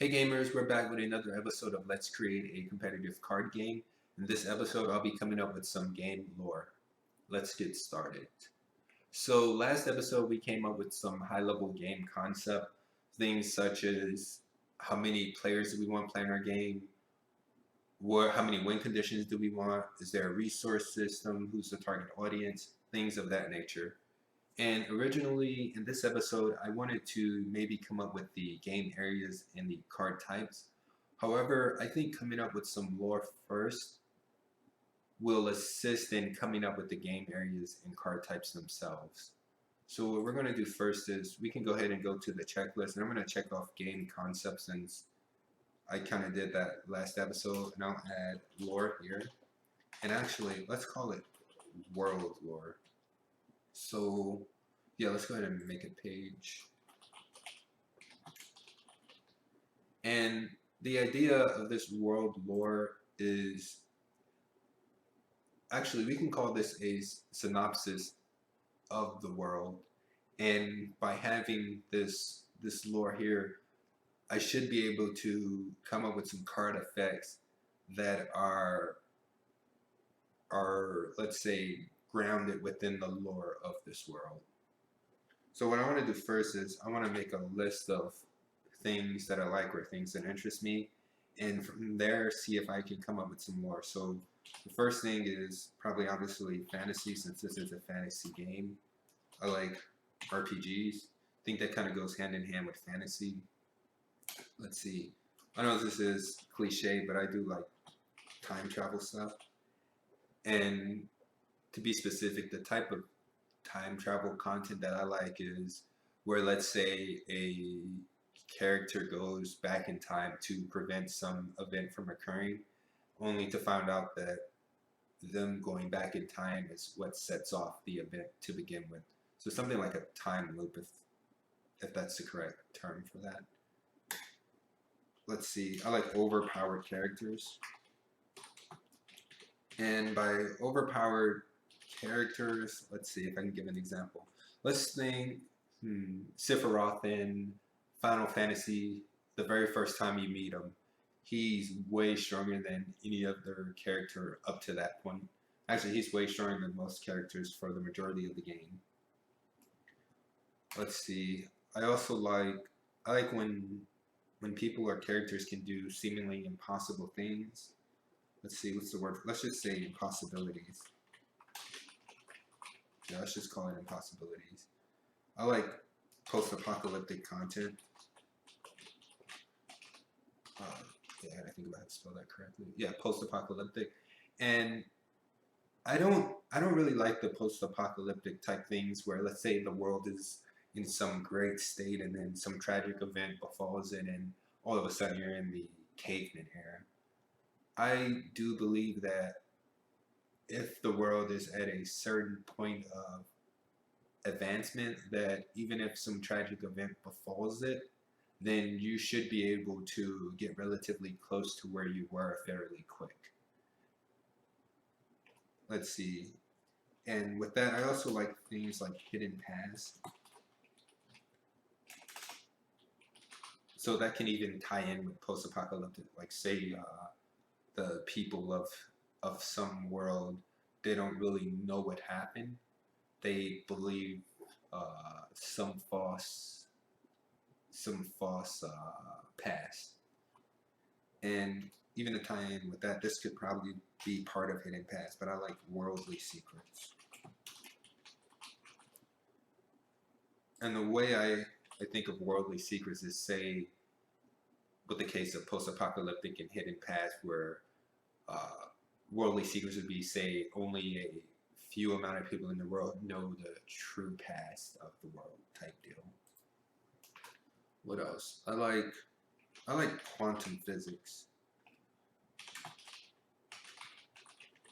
Hey gamers, we're back with another episode of Let's Create a Competitive Card Game. In this episode, I'll be coming up with some game lore. Let's get started. So last episode, we came up with some high-level game concept, things such as how many players do we want playing our game, how many win conditions do we want, is there a resource system, who's the target audience, things of that nature. And originally, in this episode, I wanted to maybe come up with the game areas and the card types. However, I think coming up with some lore first will assist in coming up with the game areas and card types themselves. So what we're going to do first is we can go ahead and go to the checklist, and I'm going to check off game concepts since I kind of did that last episode, and I'll add lore here. And actually, let's call it world lore. So yeah, let's go ahead and make a page. And the idea of this world lore is, actually we can call this a synopsis of the world. And by having this lore here, I should be able to come up with some card effects that are let's say grounded within the lore of this world. So what I want to do first is I want to make a list of things that I like or things that interest me, and from there see if I can come up with some more. So the first thing is probably obviously fantasy, since this is a fantasy game. I like RPGs. I think that kind of goes hand in hand with fantasy. Let's see. I know this is cliche, but I do like time travel stuff. And to be specific, the type of time travel content that I like is where, let's say, a character goes back in time to prevent some event from occurring, only to find out that them going back in time is what sets off the event to begin with. So something like a time loop, if that's the correct term for that. Let's see, I like overpowered characters. And by overpowered characters, let's see if I can give an example. Let's think Sephiroth in Final Fantasy. The very first time you meet him, he's way stronger than any other character up to that point. Actually, he's way stronger than most characters for the majority of the game. Let's see. I also like when people or characters can do seemingly impossible things. Let's see, what's the word? Let's just say impossibilities. Yeah, let's just call it impossibilities. I like post-apocalyptic content. Yeah, I think I have to spell that correctly. Yeah, post-apocalyptic. And I don't really like the post-apocalyptic type things where, let's say, the world is in some great state and then some tragic event befalls it and all of a sudden you're in the caveman era. I do believe that if the world is at a certain point of advancement, that even if some tragic event befalls it, then you should be able to get relatively close to where you were fairly quick. Let's see. And with that, I also like things like hidden paths. So that can even tie in with post-apocalyptic, like say the people of some world, they don't really know what happened. They believe some false past. And even to tie in with that, this could probably be part of hidden past, but I like worldly secrets. And the way I think of worldly secrets is, say, with the case of post-apocalyptic and hidden past, where worldly secrets would be, say, only a few amount of people in the world know the true past of the world type deal. What else? I like quantum physics.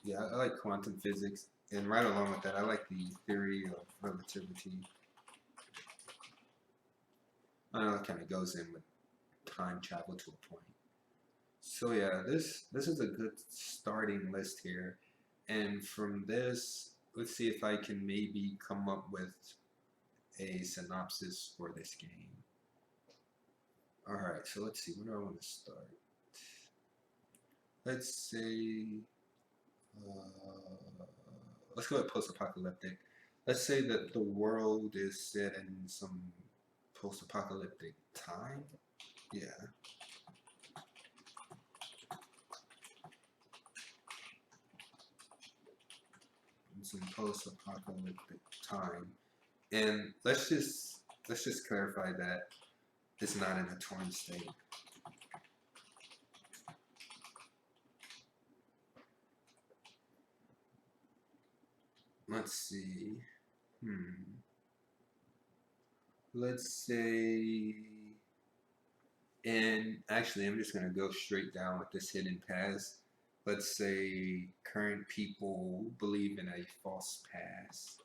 Yeah, I like quantum physics, and right along with that, I like the theory of relativity. I know it kind of goes in with time travel to a point. So yeah, this is a good starting list here, and from this, let's see if I can maybe come up with a synopsis for this game. Alright. right, so let's see, where do I want to start? Let's say, let's go with post-apocalyptic. Let's say that the world is set in some post-apocalyptic time. Yeah. In some post-apocalyptic time. And let's just clarify that it's not in a torn state. Let's see. Let's say, and actually, I'm just gonna go straight down with this hidden past. Let's say current people believe in a false past.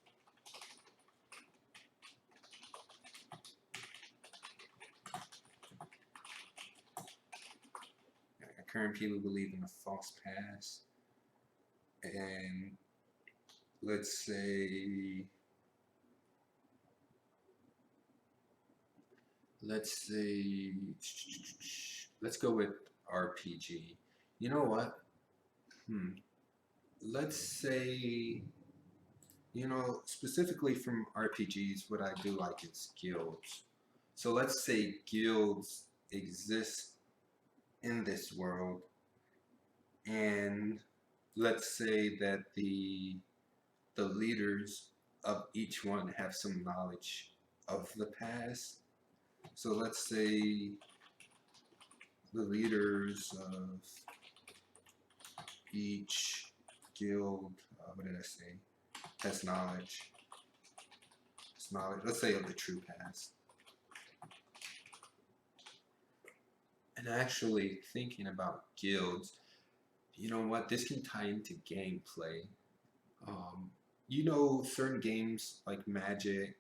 Current people believe in a false past, and let's say let's say let's go with RPG. You know what? Let's say, specifically from RPGs, what I do like is guilds. So let's say guilds exist in this world, and let's say that the leaders of each one have some knowledge of the past. So let's say the leaders of each guild, what did I say, has knowledge. It's knowledge, let's say, of the true past. And actually thinking about guilds, you know what, this can tie into gameplay. Certain games like Magic,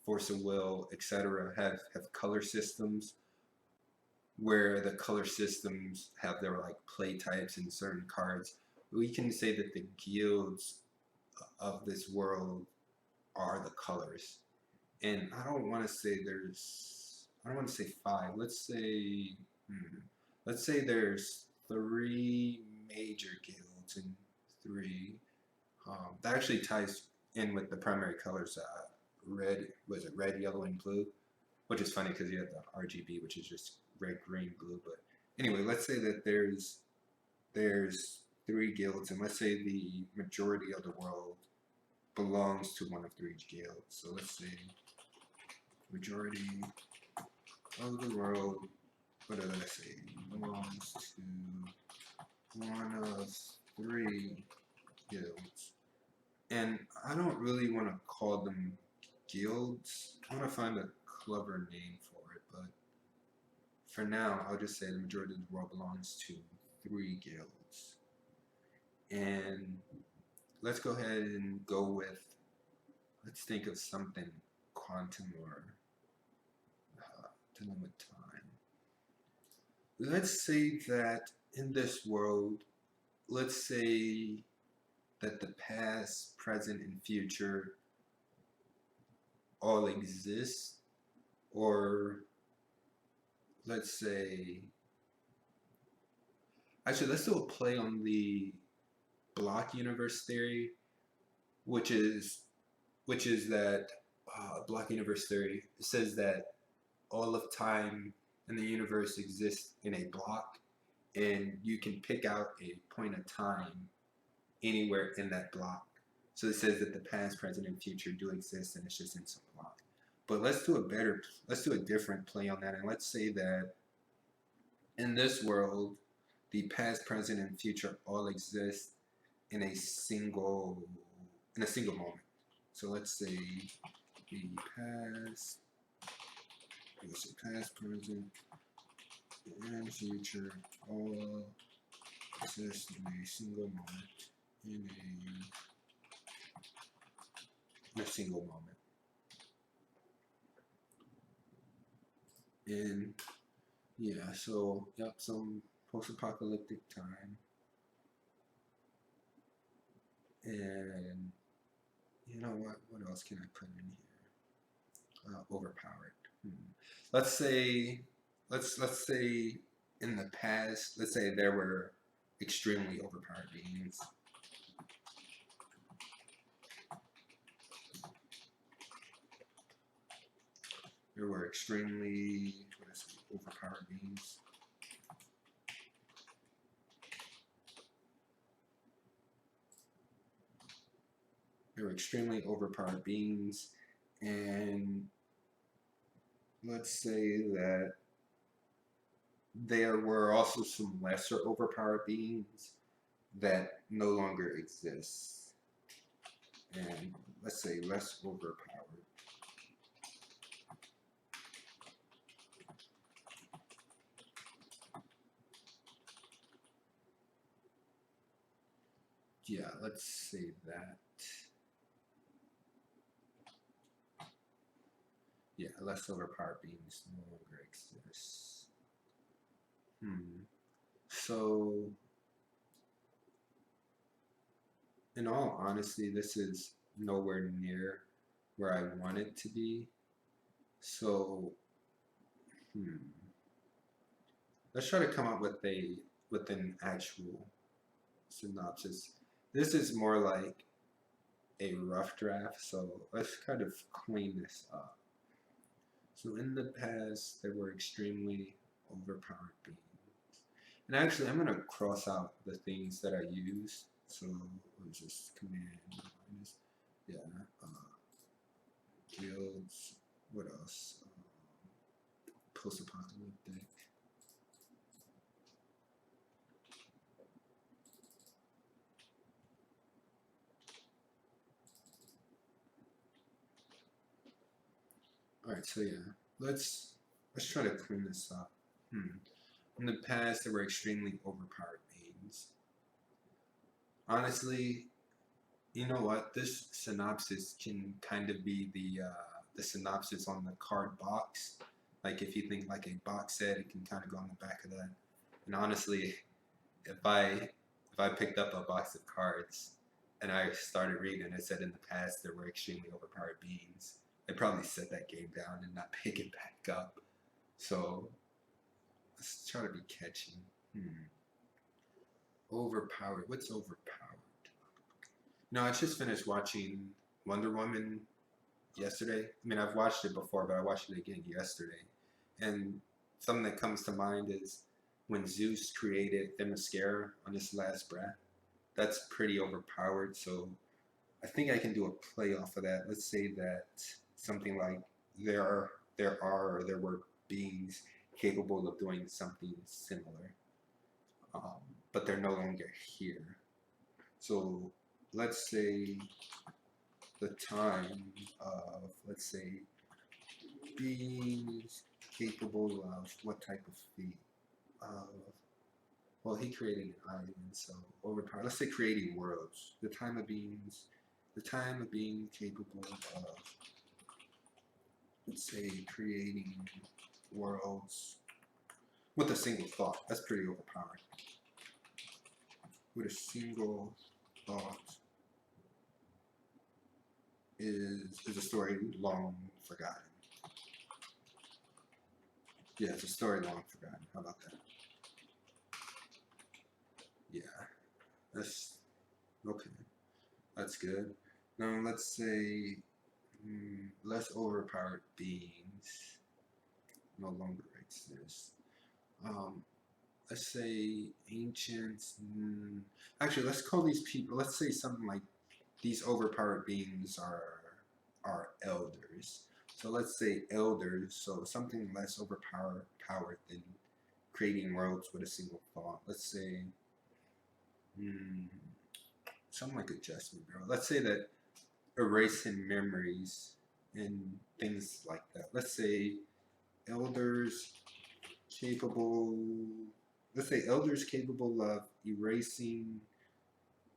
Force of Will, etc. have color systems where the color systems have their like play types and certain cards. We can say that the guilds of this world are the colors. And I don't want to say five. Let's say there's three major guilds and three. That actually ties in with the primary colors. Red, was it red, yellow, and blue? Which is funny because you have the RGB, which is just red, green, blue. But anyway, let's say that there's three guilds, and let's say the majority of the world belongs to one of three guilds. So let's say majority of the world, what did I say, belongs to one of three guilds. And I don't really want to call them guilds. I want to find a clever name for it, but for now, I'll just say the majority of the world belongs to three guilds. And let's go ahead and go with, let's think of something quantum or dealing with time. Let's say that in this world, let's say that the past, present, and future all exist, or let's say, actually, let's do a play on the block universe theory, which is that block universe theory says that all of time in the universe exists in a block, and you can pick out a point of time anywhere in that block. So it says that the past, present, and future do exist, and it's just in some block. But let's do a different play on that, and let's say that in this world, the past, present, and future all exist in a single moment. So let's say the past, present, and future all exist in a single moment. In a single moment. And yeah, so yep, some post-apocalyptic time. And you know what else can I put in here? Overpowered. Let's say let's say in the past, let's say there were extremely overpowered beings. There were extremely overpowered beings. They were extremely overpowered beings, and let's say that there were also some lesser overpowered beings that no longer exist. And let's say less overpowered. Yeah, let's say that. Yeah, less overpowered beings no longer exist. So, in all honesty, this is nowhere near where I want it to be. So, let's try to come up with an actual synopsis. This is more like a rough draft, so let's kind of clean this up. So in the past, there were extremely overpowered beings. And actually, I'm going to cross out the things that I use. So we'll just command minus, yeah, guilds, what else? Post-apocalyptic. Alright, so yeah, let's try to clean this up. In the past, there were extremely overpowered beings. Honestly, you know what? This synopsis can kind of be the synopsis on the card box. Like if you think like a box set, it can kind of go on the back of that. And honestly, if I picked up a box of cards and I started reading, it said in the past there were extremely overpowered beings, I'd probably set that game down and not pick it back up. So let's try to be catchy. Overpowered. What's overpowered? No, I just finished watching Wonder Woman yesterday. I mean, I've watched it before, but I watched it again yesterday. And something that comes to mind is when Zeus created Themyscira on his last breath. That's pretty overpowered, so I think I can do a play off of that. Let's say that something like there were beings capable of doing something similar, but they're no longer here. So let's say the time of, let's say, beings capable of what type of feat? Well, he created an island, so overpowered. Let's say creating worlds. The time of being capable of, let's say, creating worlds with a single thought. That's pretty overpowered. With a single thought is a story long forgotten. Yeah, it's a story long forgotten. How about that? Yeah, that's okay. That's good. Now let's say less overpowered beings no longer exist. Let's say ancients. Actually, let's call these people. Let's say something like these overpowered beings are elders. So let's say elders. So something less powered than creating worlds with a single thought. Let's say something like adjustment bureau. Let's say that erasing memories and things like that. Let's say elders capable. Let's say elders capable of erasing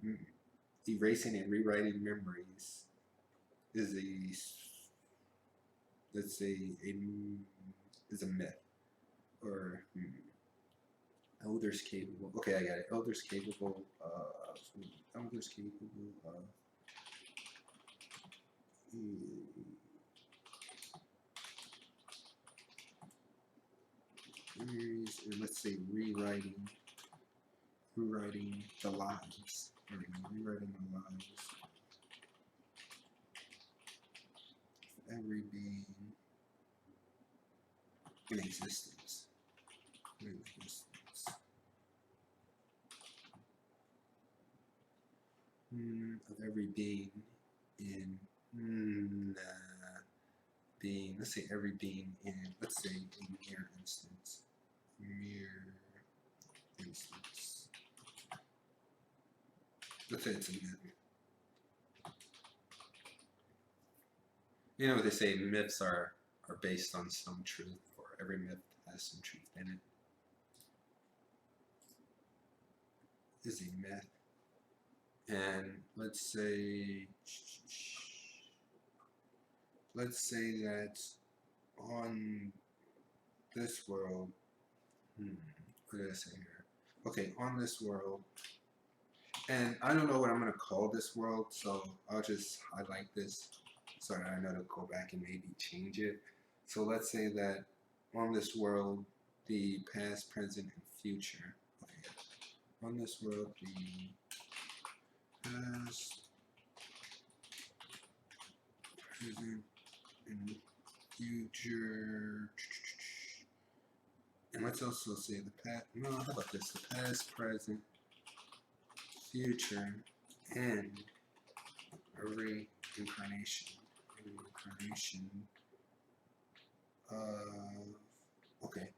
and rewriting memories is is a myth, or elders capable. Okay, I got it. Elders capable of. series, and let's say rewriting the lives. There we go, rewriting the lives of every being in existence. Of every being in being. Let's say every being in. Let's say a mere instance. Mere instance. Let's say it's a myth. You know what they say, myths are based on some truth, or every myth has some truth in it. Is a myth. And let's say that on this world, what did I say here? Okay, on this world, and I don't know what I'm going to call this world, so I'll just highlight this so that I know to go back and maybe change it. So let's say that on this world, the past, present, and future. Okay. On this world, the past, present, and future. And let's also say the past. No, how about this? The past, present, future, and a reincarnation. Okay.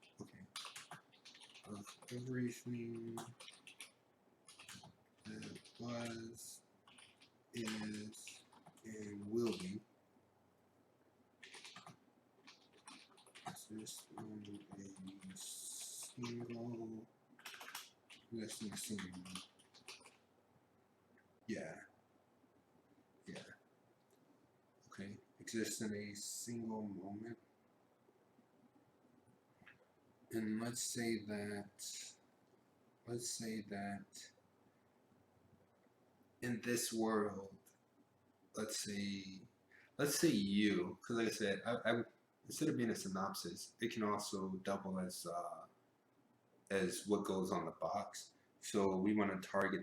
Of everything that was, is, and will be. Is this one a single? That's not single. Yeah. Okay. Exists in a single moment. And let's say that in this world, let's say you, because like I said, I instead of being a synopsis, it can also double as what goes on the box. So we want to target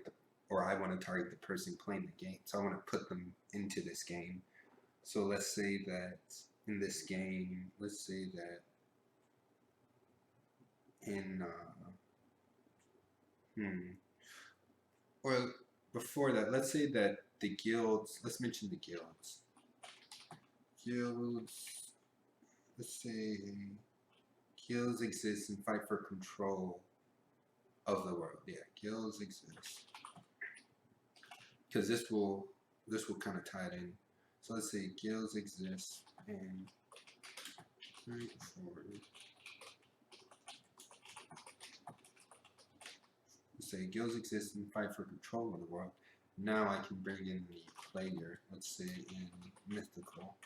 I want to target the person playing the game. So I want to put them into this game. So let's say that in this game, let's say that in or before that, let's say that the guilds. Let's mention the guilds. Let's say guilds exist and fight for control of the world. Yeah, guilds exist because this will kind of tie it in. So let's say guilds exist and fight for. Let's say guilds exist and fight for control of the world. Now I can bring in the player. Let's say in mythical.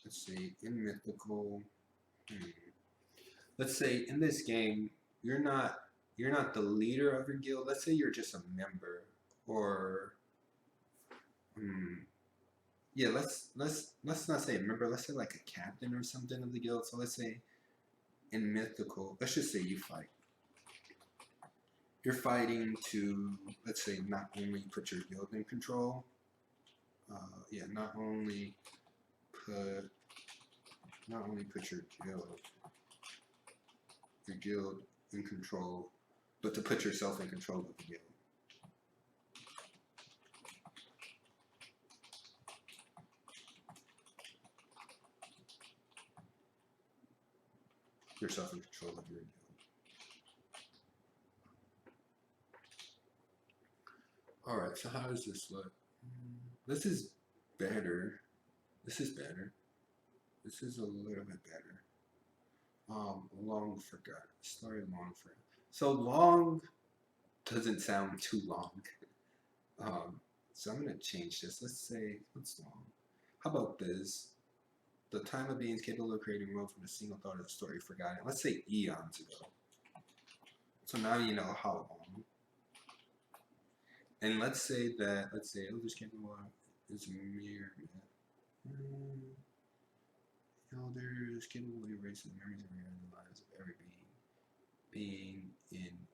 Let's say in mythical. Let's say in this game, you're not the leader of your guild. Let's say you're just a member, or yeah, let's not say a member. Let's say like a captain or something of the guild. So let's say in mythical, let's just say you fight. You're fighting to, let's say, not only put your guild in control. Not only put your guild in control, but to put yourself in control of the guild. Yourself in control of your guild. Alright, so how does this look? This is better. This is a little bit better. Long forgotten. Story long forgotten. So long doesn't sound too long. So I'm gonna change this. Let's say what's long. How about this? The time of beings capable of creating world from a single thought of the story forgotten. Let's say eons ago. So now you know how long. And let's say elders capable is a mere myth. Elders capable of erasing the memories of your lives of every being in,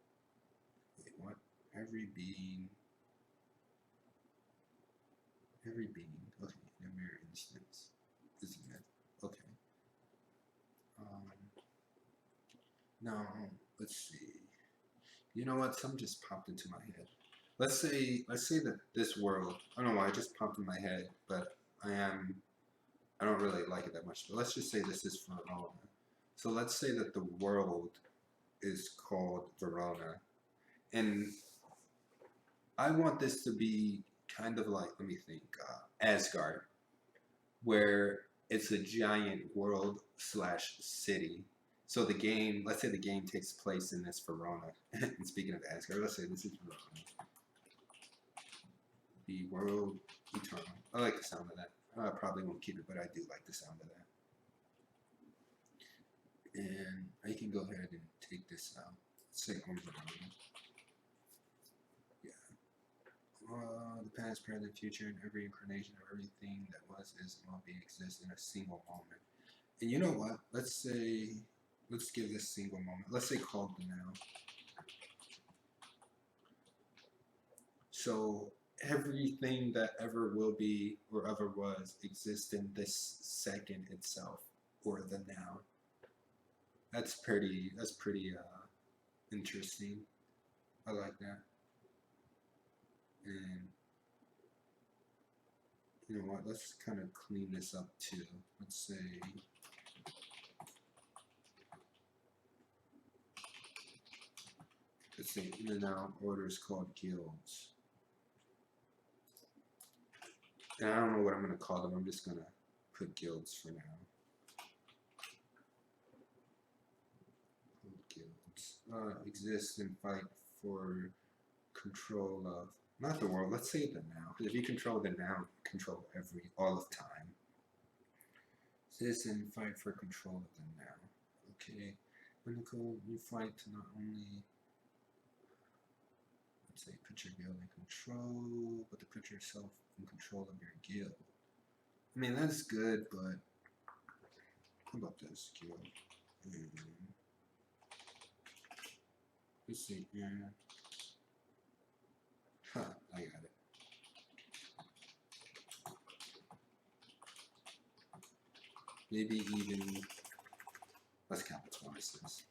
wait, what? Every being, okay, in a mere instance, isn't it? Okay. Now, let's see. You know what? Something just popped into my head. Let's say that this world, I don't know why it just popped in my head, but I don't really like it that much. But let's just say this is Verona. So let's say that the world is called Verona, and I want this to be kind of like, let me think, Asgard, where it's a giant world slash city. So the game, let's say the game takes place in this Verona. And speaking of Asgard, let's say this is Verona. The world eternal. I like the sound of that. I probably won't keep it, but I do like the sound of that. And I can go ahead and take this out. Let's say on Verona. Yeah. The past, present, future, and every incarnation of everything that was, is, and will be exists in a single moment. And you know what? Let's give this single moment. Let's say called the now. So everything that ever will be or ever was exists in this second itself, or the now. That's pretty interesting. I like that. And you know what? Let's kind of clean this up too. Let's say in and out order is called guilds. And I don't know what I'm going to call them. I'm just going to put guilds for now. Guilds. Exist and fight for control of, not the world, let's say the now. Because if you control the now, you control all of time. Exist and fight for control of the now. Okay. Mythical, you fight to not only, let's say, put your guild in control, but to put yourself in control of your guild. I mean, that's good, but how about this guild? Let's see, yeah. Huh, I got it. Maybe even, let's capitalize this.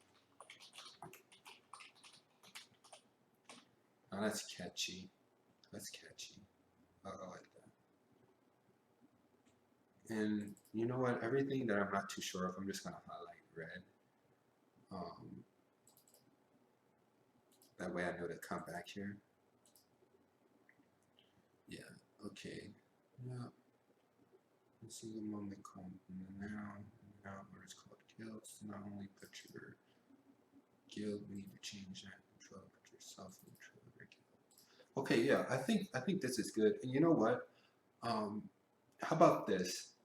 Oh, that's catchy. That's catchy. I like that. And you know what? Everything that I'm not too sure of, I'm just going to highlight red. That way I know to come back here. Yeah, okay. Yeah. Let's see the moment called now what is called guilds. Not only put your guild, we need to change that control, put yourself in control of your guild. Okay, yeah, I think this is good. And you know what? How about this?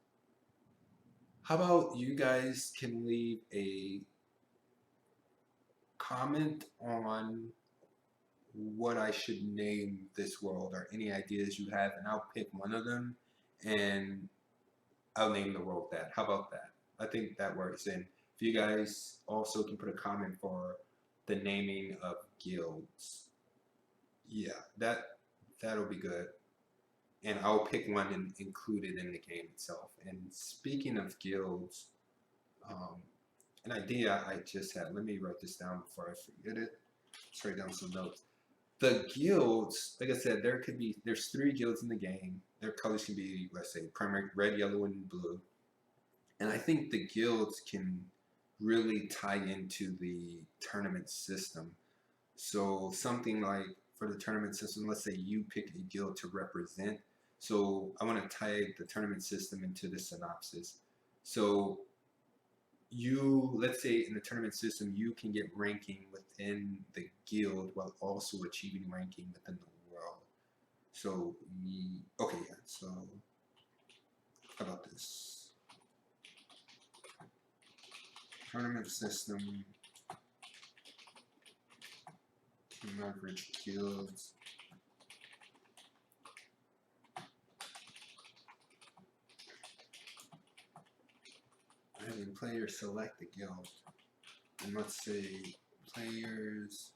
How about you guys can leave a comment on what I should name this world or any ideas you have, and I'll pick one of them and I'll name the world that. How about that? I think that works. And if you guys also can put a comment for the naming of guilds, yeah, that'll be good. And I'll pick one and include it in the game itself. And speaking of guilds, an idea I just had. Let me write this down before I forget it. Let's write down some notes. The guilds, like I said, there's 3 guilds in the game. Their colors can be, let's say, primary red, yellow, and blue. And I think the guilds can really tie into the tournament system. So something like for the tournament system, let's say you pick a guild to represent. So I want to tie the tournament system into the synopsis. So let's say in the tournament system, you can get ranking within the guild while also achieving ranking within the world. So, okay, yeah, so how about this? Tournament system can leverage guilds. Having players select the guild. And let's say players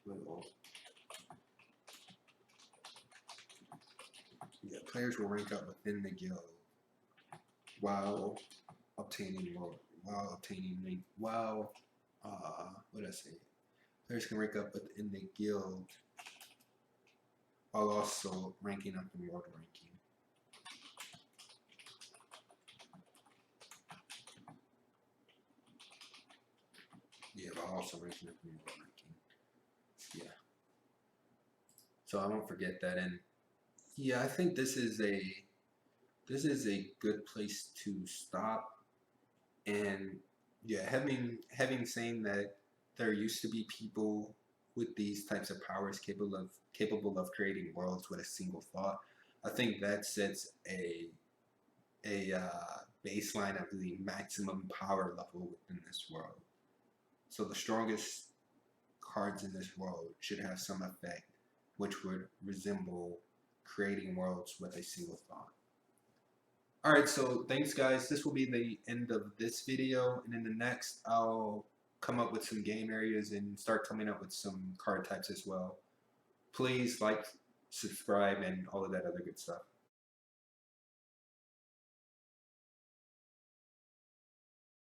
will rank up within the guild while obtaining what did I say? Players can rank up within the guild while also ranking up in world ranking. Yeah, while also ranking up in world ranking. Yeah. So I won't forget that. And yeah, I think this is a good place to stop. And yeah, having saying that there used to be people with these types of powers capable of creating worlds with a single thought. I think that sets a baseline of the maximum power level within this world. So the strongest cards in this world should have some effect which would resemble creating worlds with a single thought. Alright, so thanks guys. This will be the end of this video, and in the next I'll come up with some game areas and start coming up with some card types as well. Please like, subscribe, and all of that other good stuff.